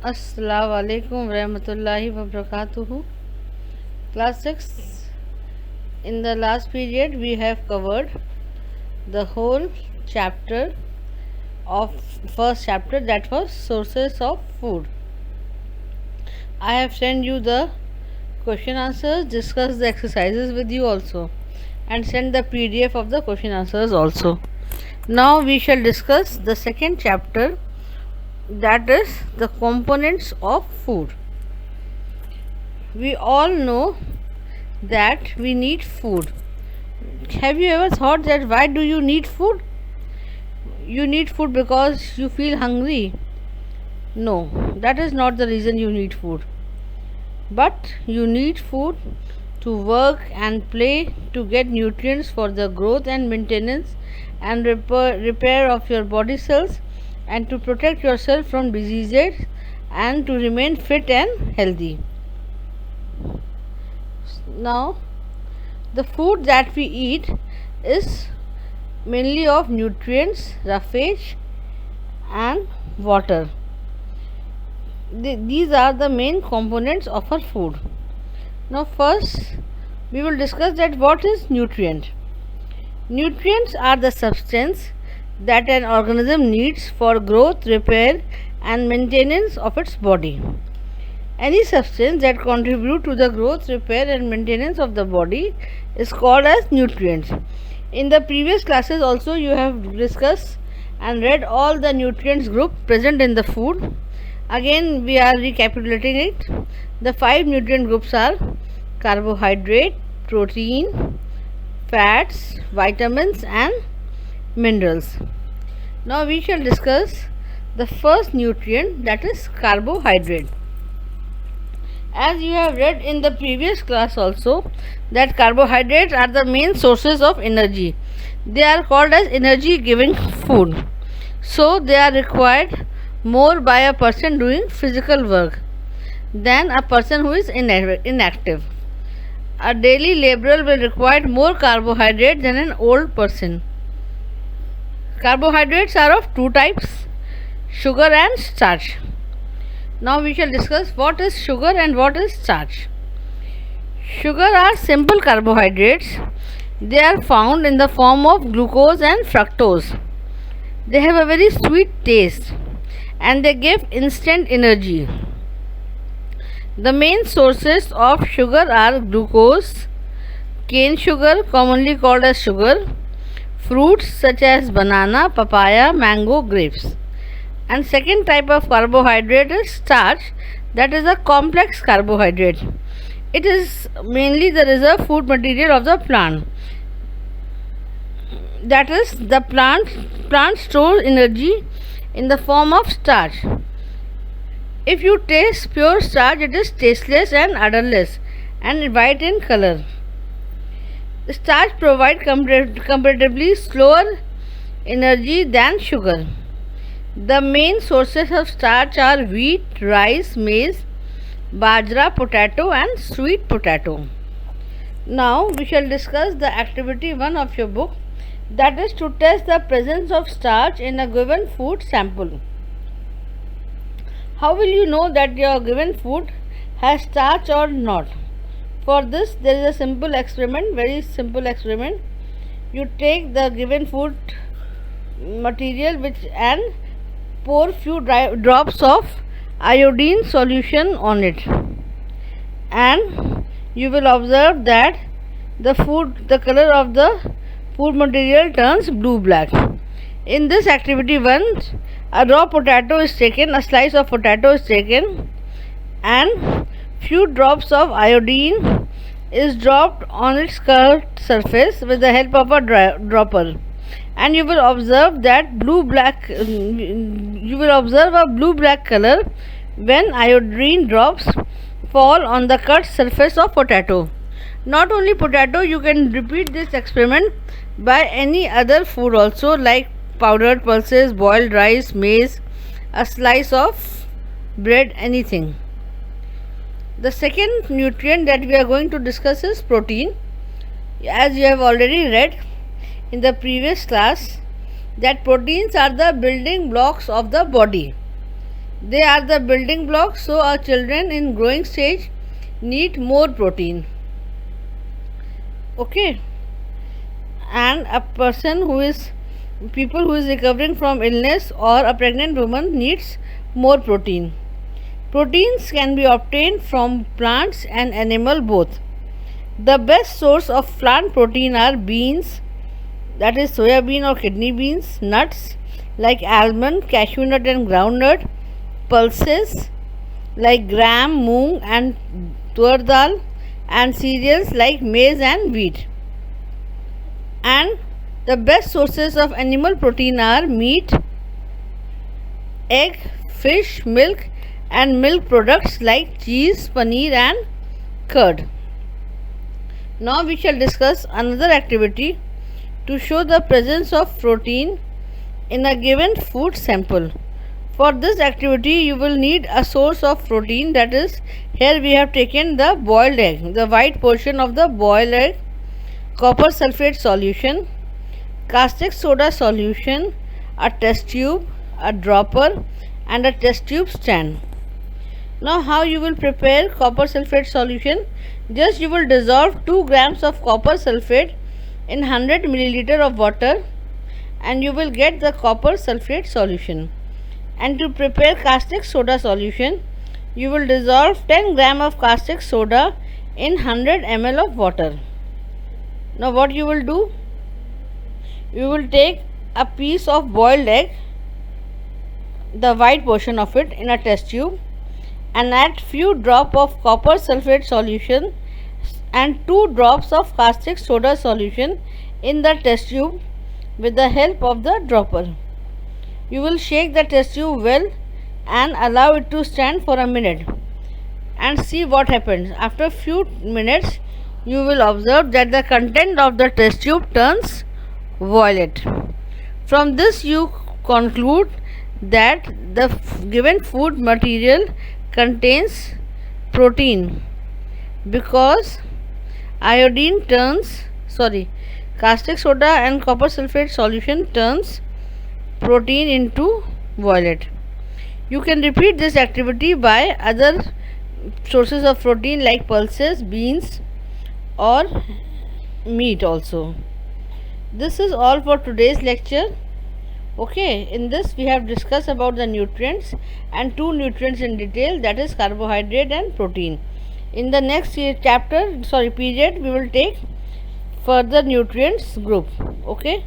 Assalamu alaikum warahmatullahi wabarakatuh. Class 6. In the last period, we have covered the whole chapter of first chapter, that was sources of food. I have sent you the question answers, discussed the exercises with you also, and sent the PDF of the question answers also. Now we shall discuss the second chapter, that is the components of food. We all know that we need food. Have you ever thought that why do you need food? You need food because you feel hungry? No, that is not the reason you need food. But you need food to work and play, to get nutrients for the growth and maintenance and repair of your body cells, and to protect yourself from diseases and to remain fit and healthy. Now, the food that we eat is mainly of nutrients, roughage and water. These are the main components of our food. Now first we will discuss that what is nutrient. Nutrients are the substance that an organism needs for growth, repair and maintenance of its body. Any substance that contribute to the growth, repair and maintenance of the body is called as nutrients. In the previous classes also you have discussed and read all the nutrients group present in the food. Again we are recapitulating it. The 5 nutrient groups are carbohydrate, protein, fats, vitamins and minerals. Now we shall discuss the first nutrient, that is carbohydrate. As you have read in the previous class also, that carbohydrates are the main sources of energy. They are called as energy giving food. So they are required more by a person doing physical work than a person who is inactive. A daily laborer will require more carbohydrate than an old person. Carbohydrates are of two types, sugar and starch. Now we shall discuss what is sugar and what is starch. Sugar are simple carbohydrates. They are found in the form of glucose and fructose. They have a very sweet taste and they give instant energy. The main sources of sugar are glucose, cane sugar commonly called as sugar, fruits such as banana, papaya, mango, grapes. And second type of carbohydrate is starch, that is a complex carbohydrate. It is mainly the reserve food material of the plant. That is, the plant stores energy in the form of starch. If you taste pure starch, it is tasteless and odorless and white in color. Starch provides comparatively slower energy than sugar. The main sources of starch are wheat, rice, maize, bajra, potato and sweet potato. Now we shall discuss the activity 1 of your book, that is to test the presence of starch in a given food sample. How will you know that your given food has starch or not? For this there is a simple experiment, very simple experiment. You take the given food material and pour few drops of iodine solution on it, and you will observe that the color of the food material turns blue black. In this activity 1, a raw potato is taken, a slice of potato is taken and few drops of iodine is dropped on its curved surface with the help of a dropper, and you will observe that you will observe a blue black color when iodine drops fall on the cut surface of potato. Not only potato, you can repeat this experiment by any other food also, like powdered pulses, boiled rice, maize, a slice of bread, anything. The second nutrient that we are going to discuss is protein. As you have already read in the previous class, that proteins are the building blocks of the body. They are the building blocks, so our children in growing stage need more protein. Okay, and a person who is people who is recovering from illness or a pregnant woman needs more protein. Proteins can be obtained from plants and animal both. The best source of plant protein are beans, that is soya bean or kidney beans, nuts like almond, cashew nut and groundnut, pulses like gram, moong and tur dal, and cereals like maize and wheat. And the best sources of animal protein are meat, egg, fish, milk and milk products like cheese, paneer and curd. Now we shall discuss another activity to show the presence of protein in a given food sample. For this activity you will need a source of protein, that is, here we have taken the boiled egg, the white portion of the boiled egg, copper sulfate solution, caustic soda solution, a test tube, a dropper and a test tube stand. Now how you will prepare copper sulfate solution? Just you will dissolve 2 grams of copper sulfate in 100 milliliter of water and you will get the copper sulfate solution. And to prepare caustic soda solution, you will dissolve 10 gram of caustic soda in 100 ml of water. Now what you will do? You will take a piece of boiled egg, the white portion of it, in a test tube and add few drop of copper sulfate solution and 2 drops of caustic soda solution in the test tube with the help of the dropper. You will shake the test tube well and allow it to stand for a minute and see what happens. After a few minutes you will observe that the content of the test tube turns violet. From this you conclude that the given food material contains protein because caustic soda and copper sulfate solution turns protein into violet. You can repeat this activity by other sources of protein like pulses, beans or meat also. This is all for today's lecture. Okay, in this we have discussed about the nutrients and 2 nutrients in detail, that is carbohydrate and protein. In the next period we will take further nutrients group. Okay.